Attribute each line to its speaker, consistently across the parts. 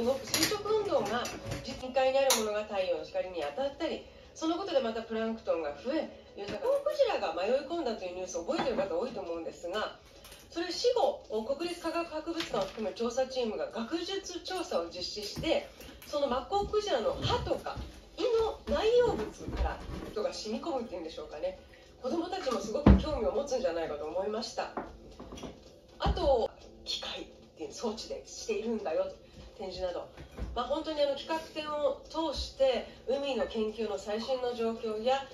Speaker 1: 動く垂直運動が深海にあるものが太陽の光に当たったり、そのことでまたプランクトンが増え、豊かなクジラが迷い込んだというニュースを覚えている方多いと思うんですが、それ死後国立科学博物館を含む調査チームが学術調査を実施して、そのマッコウクジラの歯とか胃の内容物から人が染み込むっていうんでしょうかね。子どもたちもすごく興味を持つんじゃないかと思いました。あと機械っていう装置でしているんだよ、展示など、本当に企画展を通して海の研究の最新の状況や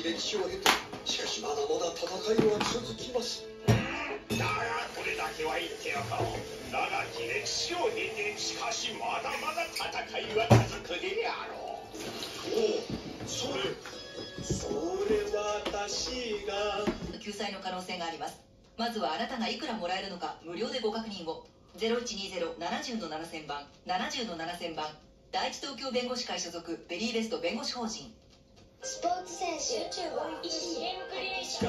Speaker 2: 歴史を経て、しかしまだまだ戦いは続きます。
Speaker 3: だがこれだけは言っておこう。長き歴史を経て、しかしまだまだ戦いは続くであろう。おお、それ私が
Speaker 4: 救済の可能性があります。まずはあなたがいくらもらえるのか無料でご確認を。0120-70-7000番70-7000番第一東京弁護士会所属ベリーベスト弁護士法人。
Speaker 5: スポーツ選手、
Speaker 6: 近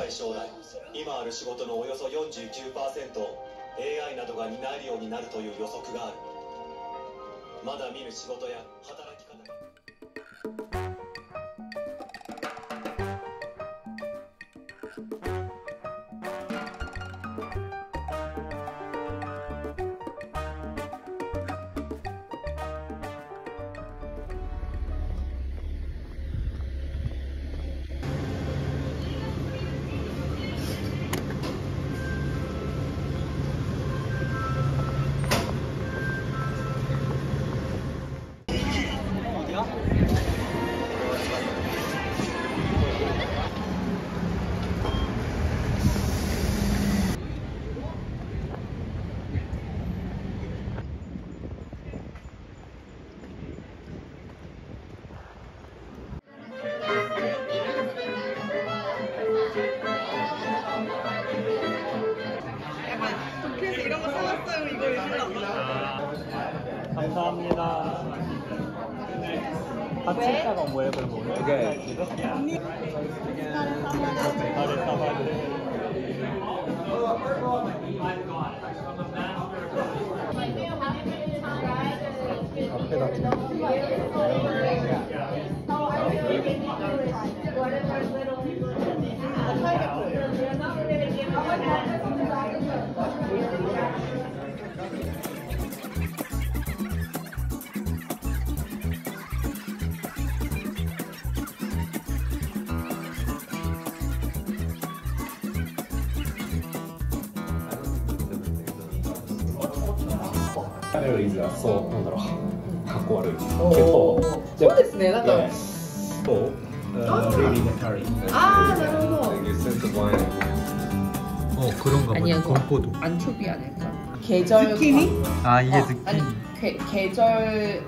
Speaker 6: い将来、今ある仕事のおよそ 49% を AI などが担えるようになるという予測がある。まだ見ぬ仕事や働き方。
Speaker 7: 감사합니다. 같이 있다가 뭐해 그럼 오늘? 오케이.メロディーズがそうなんだろうかっこ悪いけど
Speaker 8: そうですねなんか
Speaker 7: そうreally necessary
Speaker 8: 아なるほど
Speaker 7: 그런가 보네
Speaker 8: 아니야
Speaker 7: 건포도
Speaker 8: 안초비 아닐까 계절
Speaker 7: 느낌이? 아 이게 느낌
Speaker 8: 아니 계절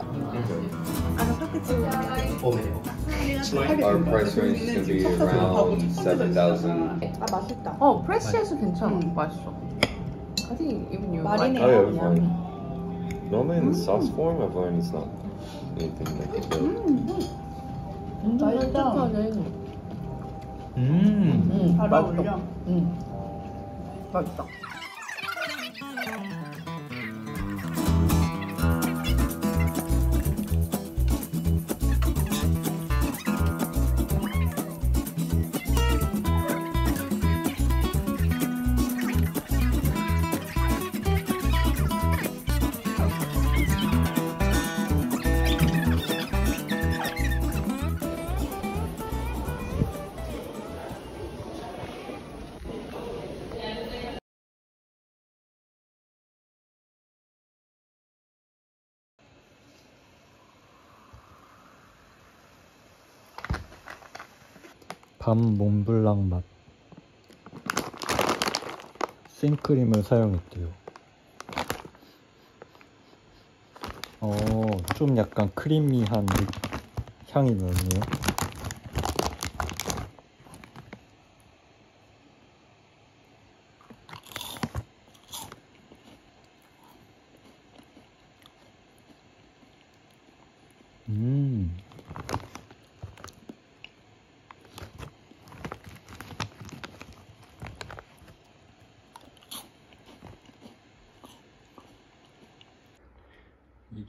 Speaker 9: Our price range is going to be around 7,000.
Speaker 8: 아 맛있다
Speaker 10: 프레시에서 괜찮아 맛있어 I think even you
Speaker 9: Oh yeah, it was fine. Normally in the sauce form, I've learned it's not anything that can do.
Speaker 8: 맛있다
Speaker 10: 잘 어울려
Speaker 8: 맛있다
Speaker 7: 밤 몬블랑 맛 생크림을 사용했대요. 좀 약간 크리미한 향이 나네요.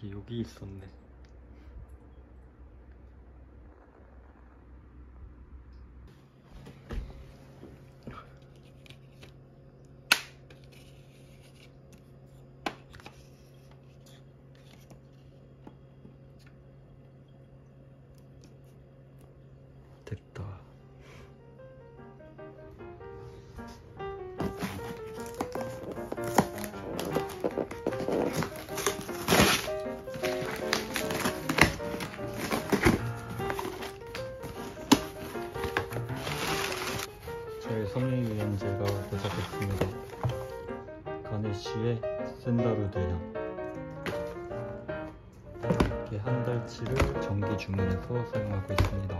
Speaker 11: 이게 여기 있었네. 됐다. 저의 성형유연제가 도착했습니다. 가네쉬의 샌다루드향. 이렇게 한 달치를 정기 주문해서 사용하고 있습니다.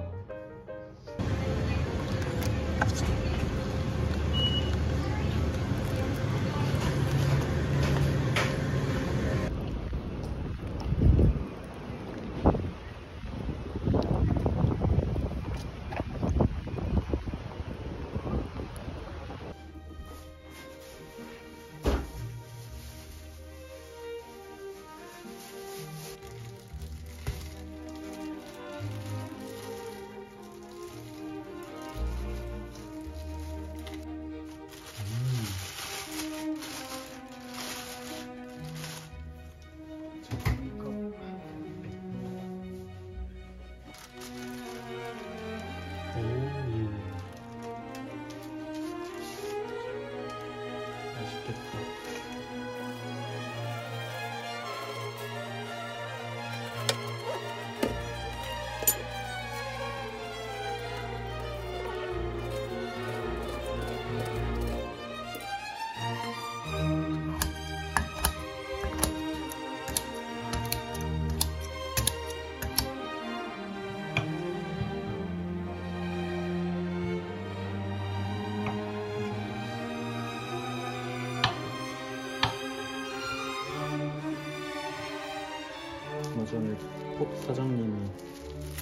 Speaker 11: 전에 펍 사장님이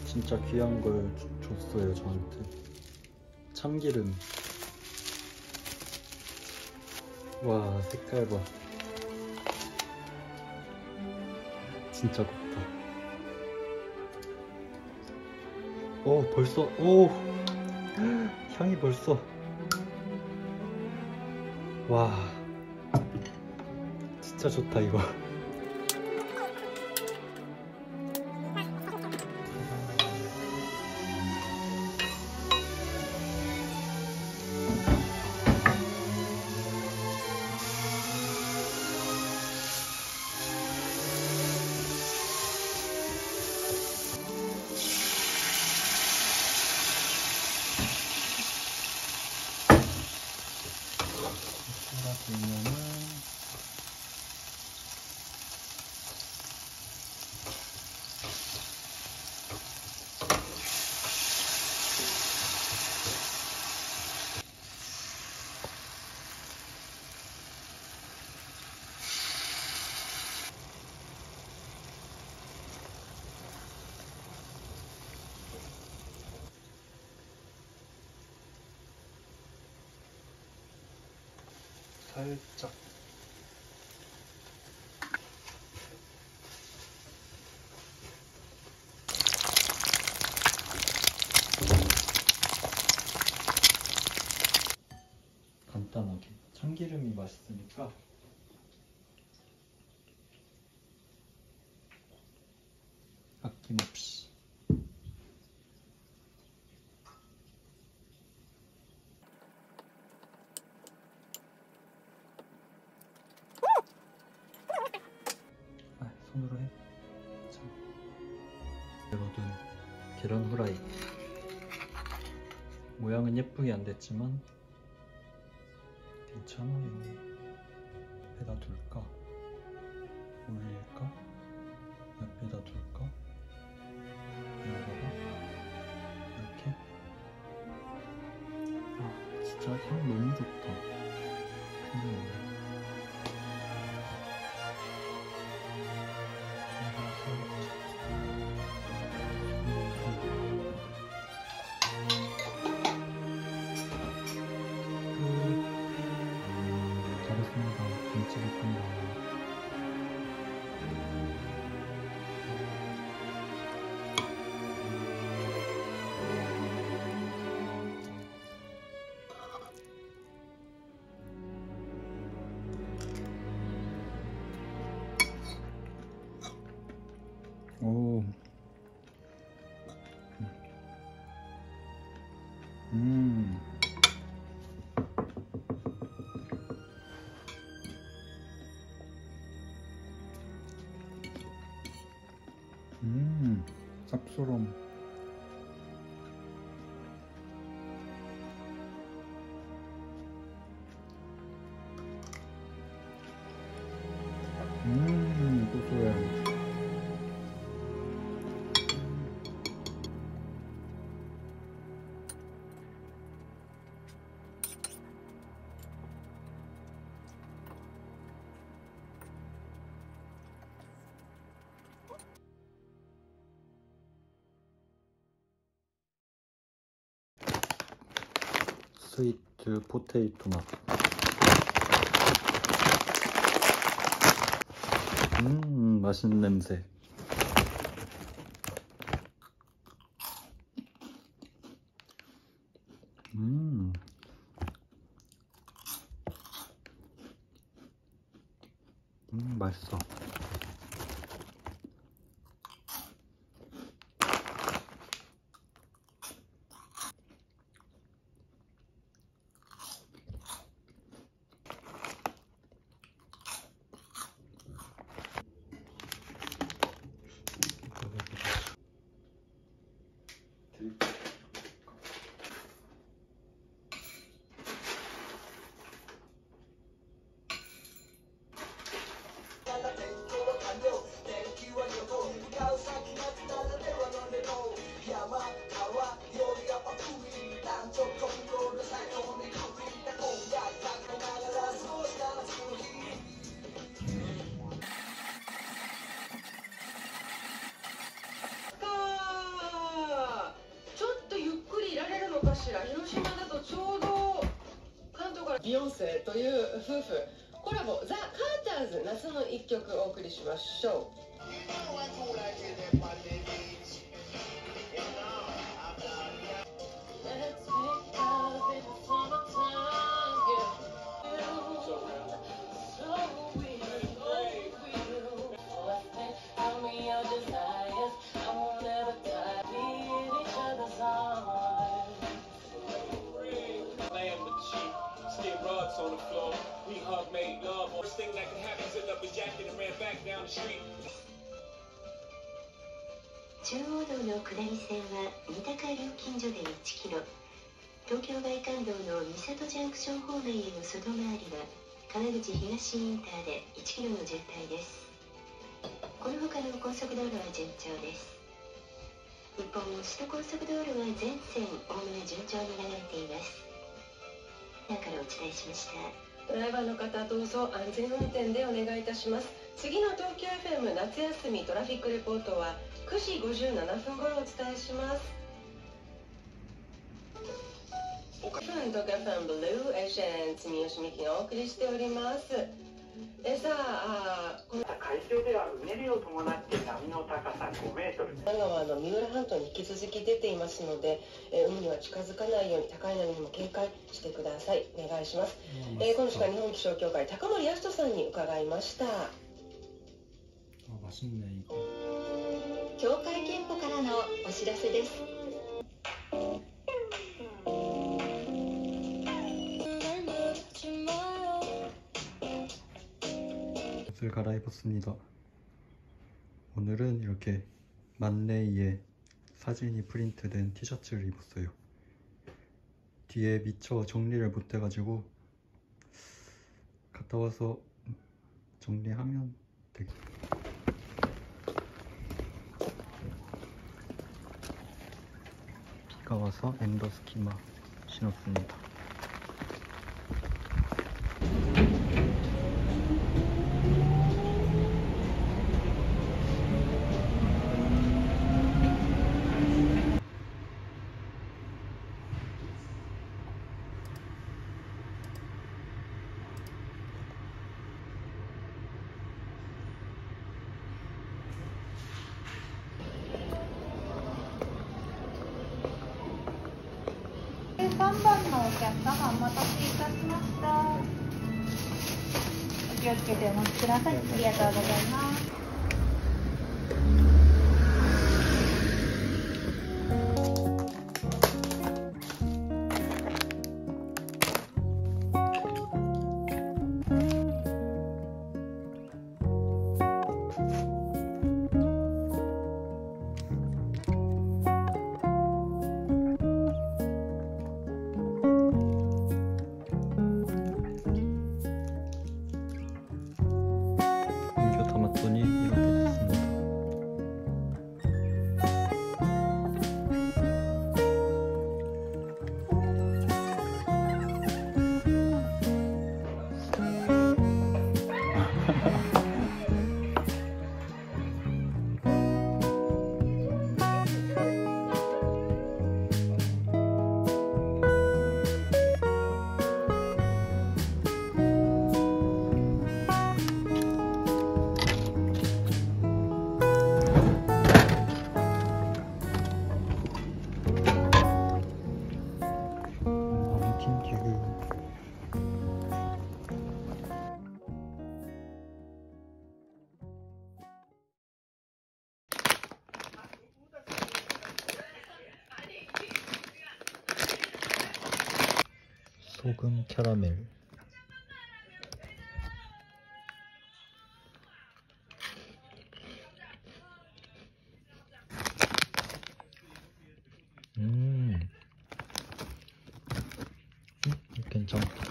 Speaker 11: 진짜 귀한 걸 줬어요, 저한테. 참기름. 와, 색깔 봐. 진짜 곱다. 벌써, 향이 벌써. 와, 진짜 좋다, 이거. 살짝 간단하게 참기름이 맛있으니까 아낌없이. 손으로 해. 자, 여러분, 계란 후라이. 모양은 예쁘게 안 됐지만 괜찮아요. 옆에다 둘까? 올릴까? 옆에다 둘까? 여기다가 이렇게. 아, 진짜 향 너무 좋다. 잘했습니다. 김치볶음밥.
Speaker 12: 쌉소름. 고소해. 스위트 포테이토 맛. 맛있는 냄새. 맛있어.
Speaker 1: 広島だとちょうど関東からビヨンセという夫婦コラボザ・カーターズ夏の一曲お送りしましょう。
Speaker 13: On the floor, we hug, made love. Worst thing that could happen is end up a jacket and ran back down the street.
Speaker 14: 中央道の下り線は三鷹料金所で1キロ、東京外環道の三郷ジャンクション方面への外回りは川口東インターで1キロの渋滞です。この他の高速道路は順調です。一方、首都高速道路は全線おおむね順調に流れています。からお伝えしました。
Speaker 1: ドライバーの方、どうぞ安全運転でお願いいたします。次の東京 FM 夏休みトラフィックレポートは9時57分頃お伝えします。東京 FM ブルーエージェンツ三好美希がお送りしております。さあ、
Speaker 15: 海上ではうねりを伴って波の高さ5メートル。
Speaker 1: 神奈川の三浦半島に引き続き出ていますので、海には近づかないように高い波にも警戒してください。お願いします。この時間日本気象協会高森康人さんに伺いました。
Speaker 12: 맛있네 이거.
Speaker 14: 協会憲法からのお知らせです。
Speaker 12: 옷을 갈아입었습니다. 오늘은 이렇게 만레이에 사진이 프린트된 티셔츠를 입었어요. 뒤에 미처 정리를 못해가지고 갔다 와서 정리하면 되겠다. 비가 와서 엔더스키마 신었습니다.
Speaker 16: お待たせいたしました。お気をつけてお待ちください。ありがとうございます。
Speaker 12: 소금 캐러멜. 괜찮다.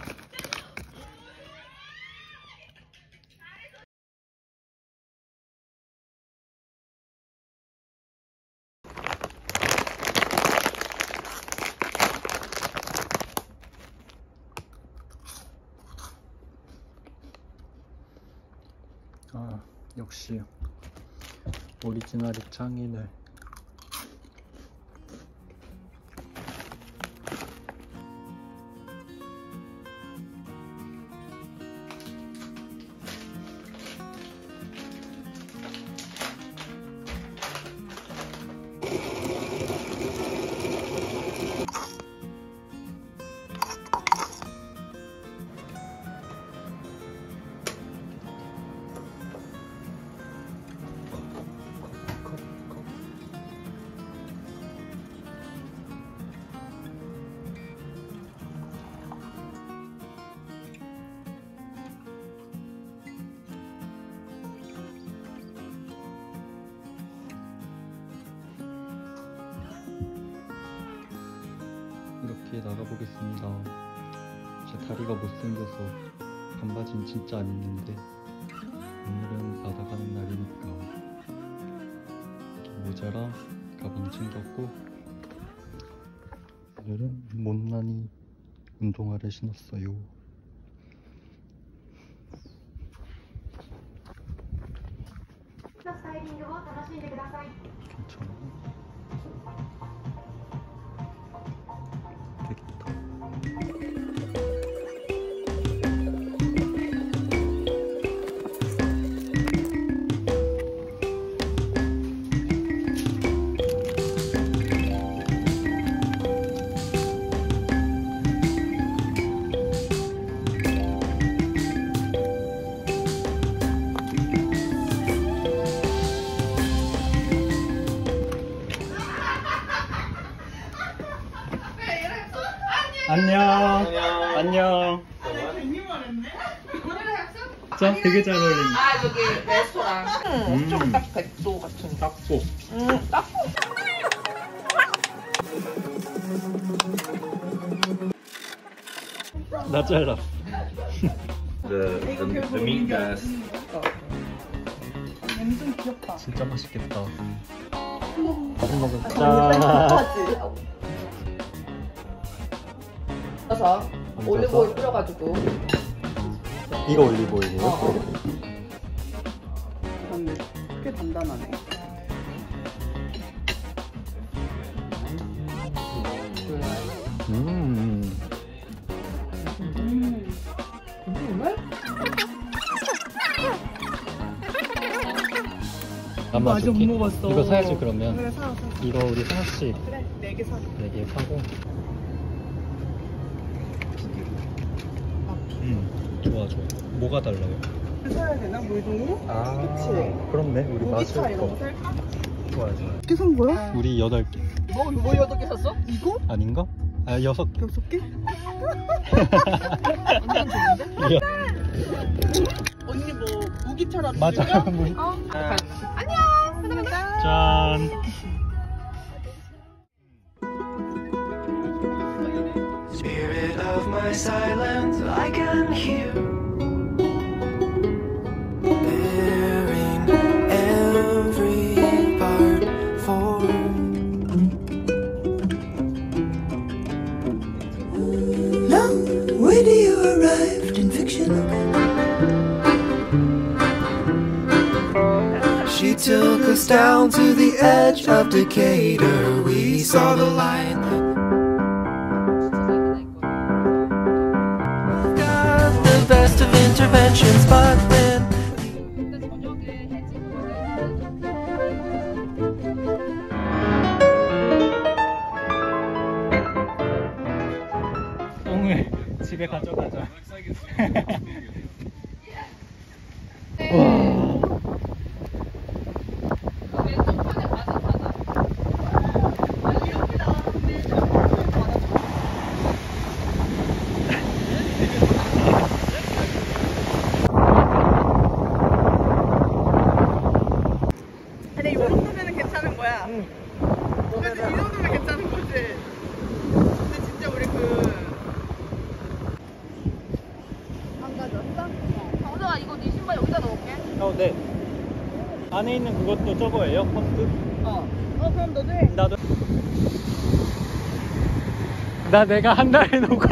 Speaker 12: 아, 역시 오리지널이 짱이네. 이렇게 나가보겠습니다. 제 다리가 못생겨서 반바지는 진짜 안 입는데 오늘은 나가는 날이니까 모자랑 가방 챙겼고, 오늘은 못난이 운동화를 신었어요. 괜찮아. 안녕. 안녕. 저 되게 잘 어울린다.
Speaker 8: 아, 저기 레스토랑. 좀 딱 백도 같은.
Speaker 12: 딱고.
Speaker 8: 딱고.
Speaker 12: 나 잘라.
Speaker 7: The meat bass.
Speaker 8: 냄새 귀엽다.
Speaker 12: 진짜 맛있겠다.
Speaker 8: 짠. 그래서 올리브오일 뿌려가지고.
Speaker 12: 이거 올리브오일이에요?
Speaker 8: 그런데 꽤 단단하네. 정말?
Speaker 12: 아마
Speaker 8: 아직 못 먹었어.
Speaker 12: 이거 사야지 그러면.
Speaker 8: 그래, 사.
Speaker 12: 이거 우리 하나씩.
Speaker 8: 그래, 4개 사.
Speaker 12: 4개 사고. 좋아 좋아. 뭐가 달라요?
Speaker 8: 사야 되나? 물종이?
Speaker 12: 아,
Speaker 8: 그치?
Speaker 12: 그렇네. 우리 마실
Speaker 8: 고기차 이런 거
Speaker 12: 거.
Speaker 8: 살까?
Speaker 12: 좋아 좋아.
Speaker 8: 어떻게 산 거야?
Speaker 12: 우리 8개.
Speaker 8: 뭐 8개 샀어? 이거?
Speaker 12: 아닌가? 아, 6개.
Speaker 8: 6개? 완전 좋은데?
Speaker 12: 야.
Speaker 8: 언니 뭐 무기차라도
Speaker 12: 맞아.
Speaker 8: 줄까?
Speaker 12: 무기.
Speaker 8: 안녕.
Speaker 12: 짠.
Speaker 17: Spirit of my silence, I can hear. Bearing every part for. Now, when you arrived in fiction, she took us down to the edge of Decatur. We saw the line. Got the best of interventions, but then
Speaker 12: 똥을 집에 가져가자. 와.
Speaker 8: 정정아 이거 네 신발 여기다 넣을게.
Speaker 12: 네. 안에 있는 그것도 저거예요? 퍼스트?
Speaker 8: 그럼 너도 해.
Speaker 12: 나도. 나 내가 한 달 해놓고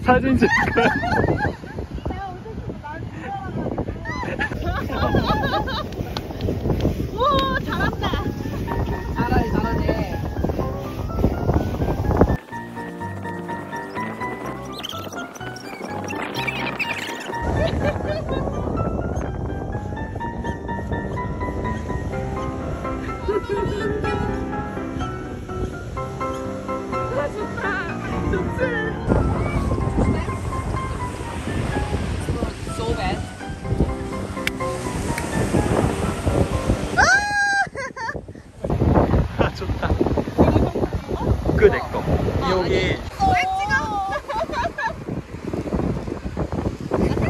Speaker 12: 사진 찍고.
Speaker 8: 오 잘한다. 잘하네 잘하네.
Speaker 10: So bad.
Speaker 12: 아 좋다. 그 내꺼. 여기.
Speaker 8: 왜 찍어?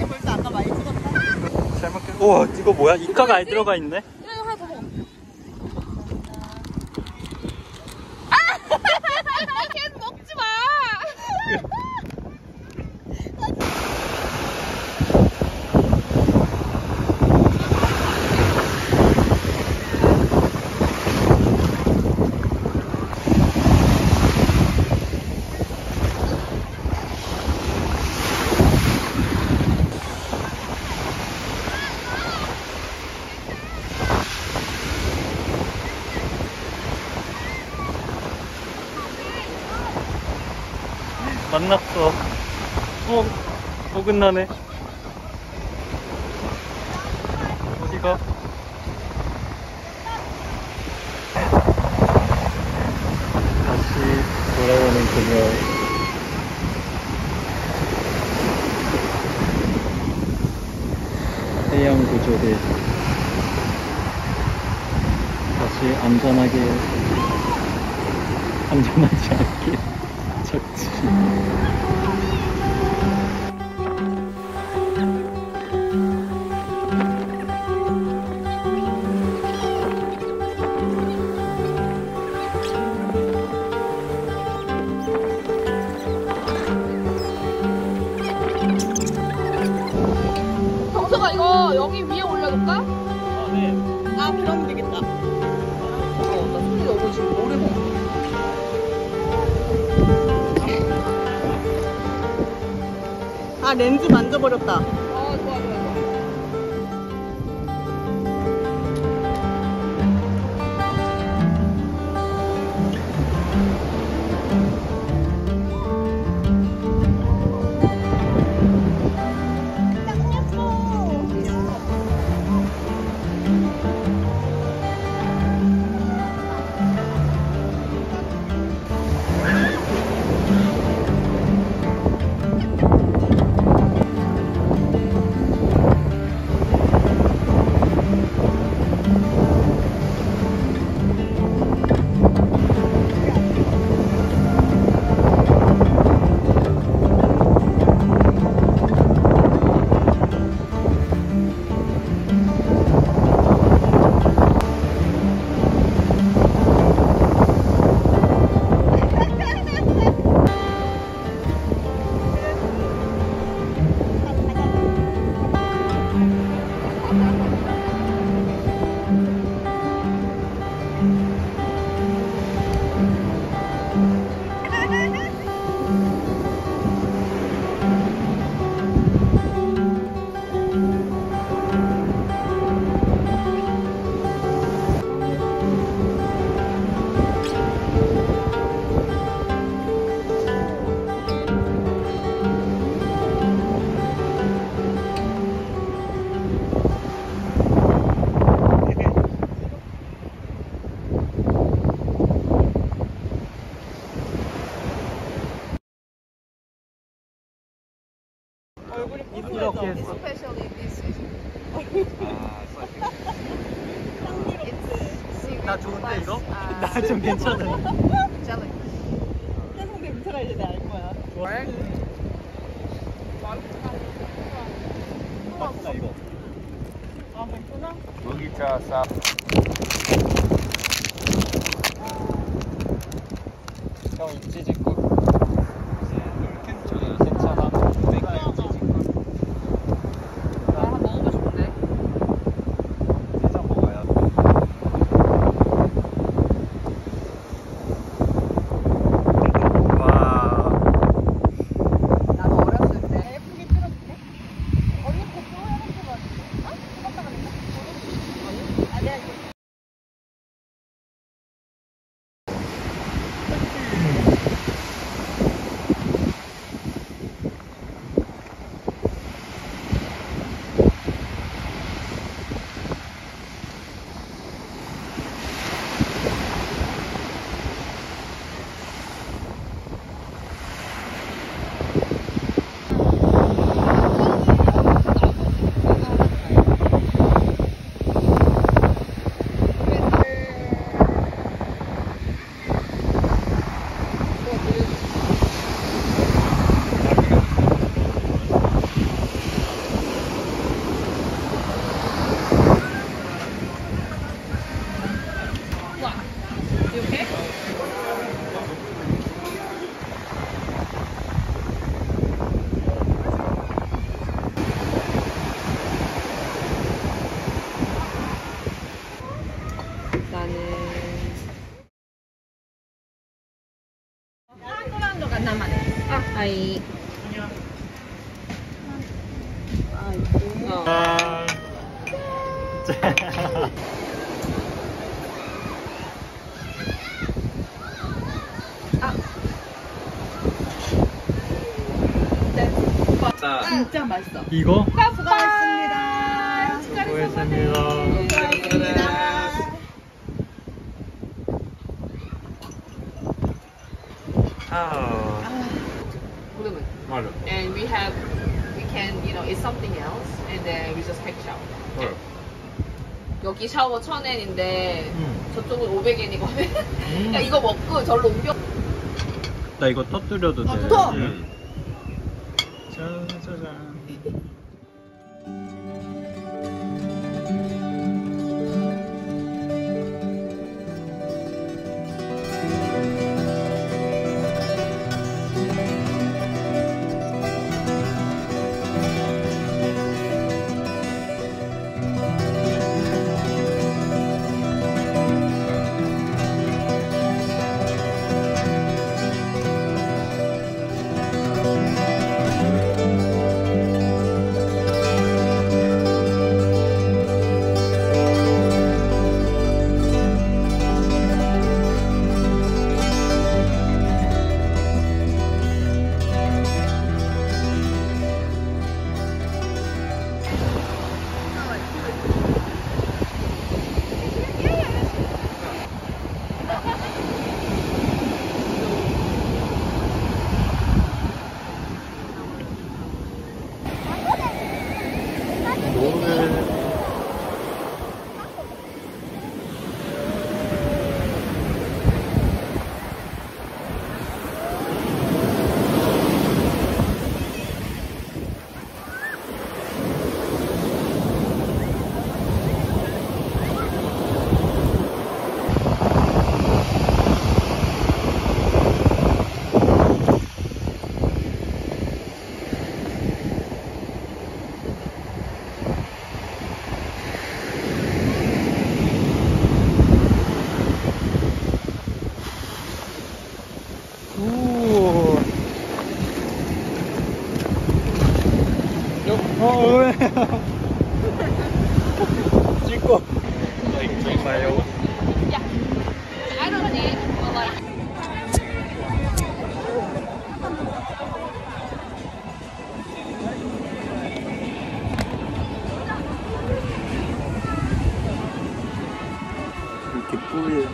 Speaker 8: 벌써 아까 많이 찍었다.
Speaker 12: 잘 먹겠. 우와 이거 뭐야? 이가가 안 들어가 있네.
Speaker 8: 이거 하나 더 먹어. 계속 먹지 마.
Speaker 12: 만났어. 어긋나네. 어디가? 다시 돌아오는 그녀. 해양 구조대. 다시 안전하지 않게 적지.
Speaker 8: 정서가 이거 여기 위에 올려둘까?
Speaker 12: 아, 네.
Speaker 8: 아 그러면 되겠다. 나 손이 너무 지금 오래 먹어. 아 렌즈 만져버렸다. 좋아 좋아 좋아.
Speaker 12: 이렇게 했어. 나 좋은데 이거? 나 좀 괜찮아.
Speaker 8: 계속 냄새가 이제 날 거야.
Speaker 12: 맞구나 이거.
Speaker 8: 아 맞구나.
Speaker 9: 麦茶さ
Speaker 12: 형 이치지국. 괜찮아.
Speaker 8: 진짜 맛있어.
Speaker 12: 이거?
Speaker 8: 수고하셨습니다.
Speaker 12: 수고했습니다.
Speaker 8: 그러면.
Speaker 12: 맞아.
Speaker 8: And we can, you know, eat something else, and then we just take shower.
Speaker 12: 헐.
Speaker 8: 여기 샤워 1,000엔인데 저쪽은 500엔이거든. 그러니까 이거 먹고 절로 옮겨.
Speaker 12: 나 이거 터뜨려도 돼?
Speaker 8: 터!
Speaker 12: 짜자잔. 왜? 찍고. 정말요?
Speaker 8: I don't need, but like.
Speaker 12: 이렇게 뿌리.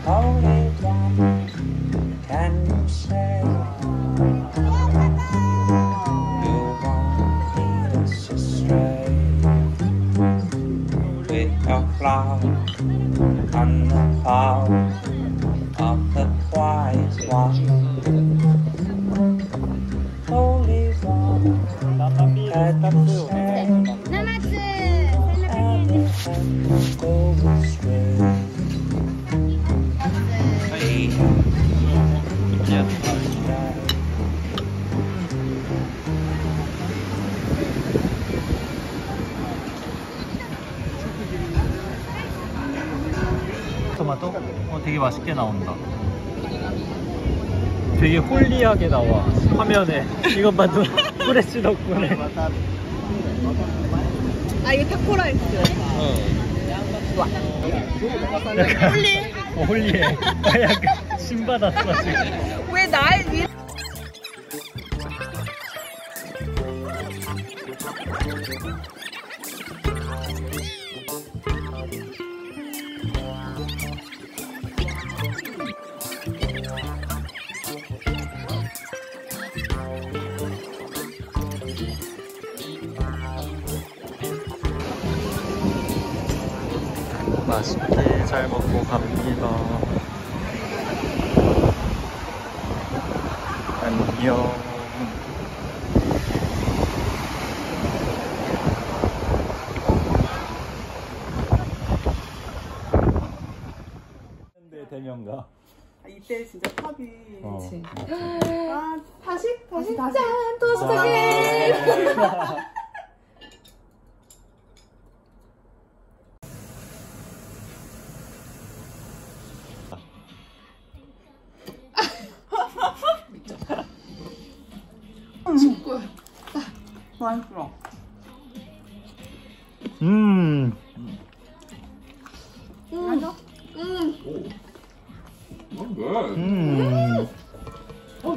Speaker 18: Only one can you say you won't lead us astray with your flower on the cloud of the quiet one. Only one can you say and it can go astray.
Speaker 12: 토마토? 되게 맛있게 나온다. 되게 홀리하게 나와 화면에. 이것 봐도 프레쉬 덕분에.
Speaker 8: 아 이거 타코라이스. 좋아.
Speaker 12: 약간 홀리? 홀리해. 약간 신받았어 지금.
Speaker 8: 왜 날 위해?
Speaker 12: 맛있게 잘 먹고 갑니다. 안녕. 대명가.
Speaker 8: 이때 진짜 팝이.
Speaker 12: 그치.
Speaker 8: 아 다시.
Speaker 16: 짠! 도스타게!
Speaker 10: 맛있어.
Speaker 8: 맞아?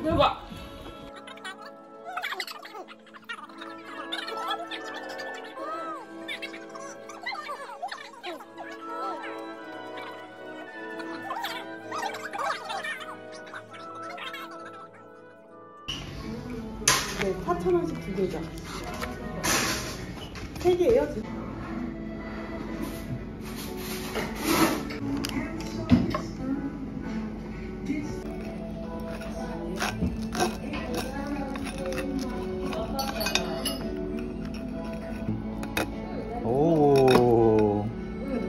Speaker 8: 대박.
Speaker 10: 네, 4,000원씩 두 개죠. 세 개예요, 지금.
Speaker 12: 오.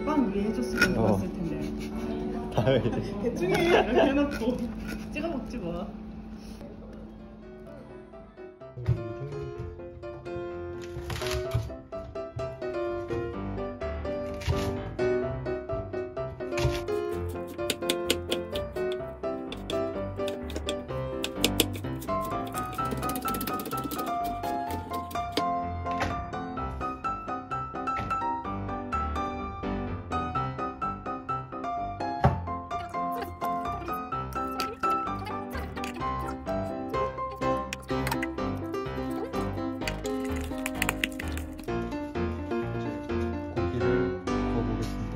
Speaker 10: 빵 위에 해줬으면 좋았을 텐데.
Speaker 12: 다행이다.
Speaker 10: 대충 해. 이렇게 해놓고 찍어 먹지 뭐.
Speaker 11: 고기를 구워보겠습니다.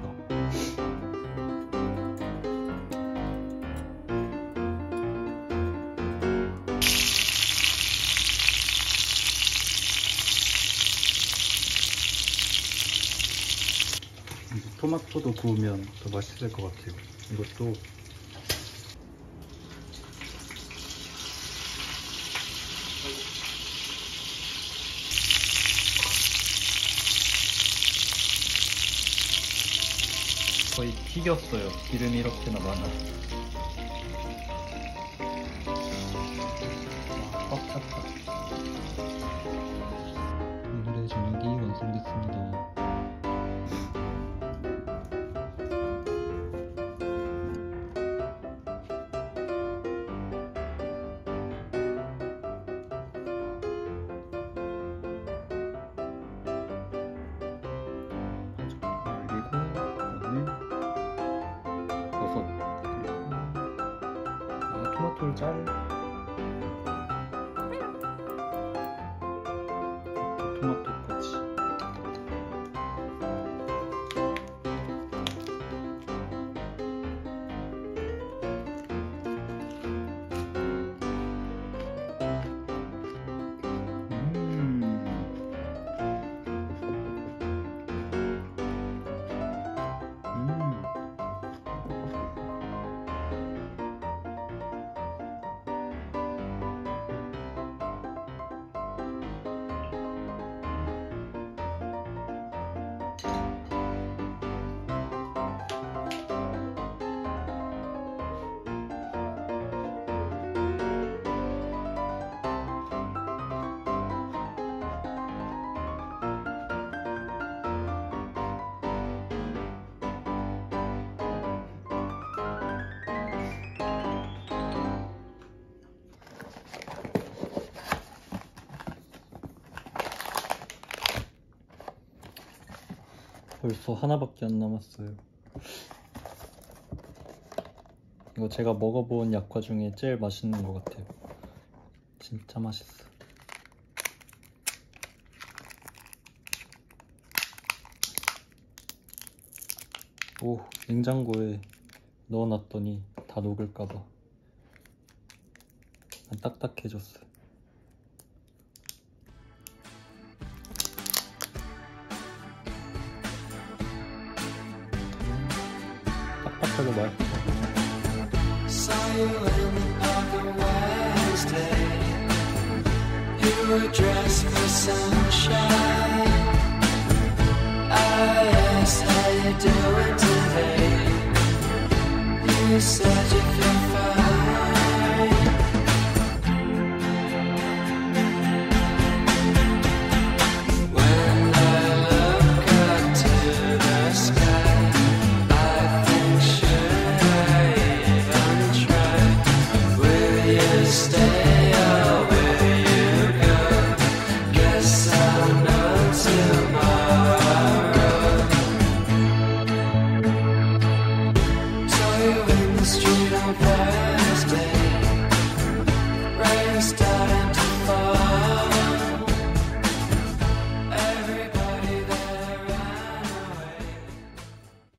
Speaker 11: 토마토도 구우면 더 맛있을 것 같아요. 이것도 거의 튀겼어요. 기름이 이렇게나 많아. 꽉 찼다. 오늘의 저녁이 완성됐습니다. 토마토를 토마토까지. 벌써 하나밖에 안 남았어요. 이거 제가 먹어본 약과 중에 제일 맛있는 것 같아요. 진짜 맛있어. 오, 냉장고에 넣어놨더니 다 녹을까봐 딱딱해졌어요. 딱딱하게 맛있어.
Speaker 17: Saw you in the park on Wednesday. You were dressed for sunshine. I asked how you doing today. You said you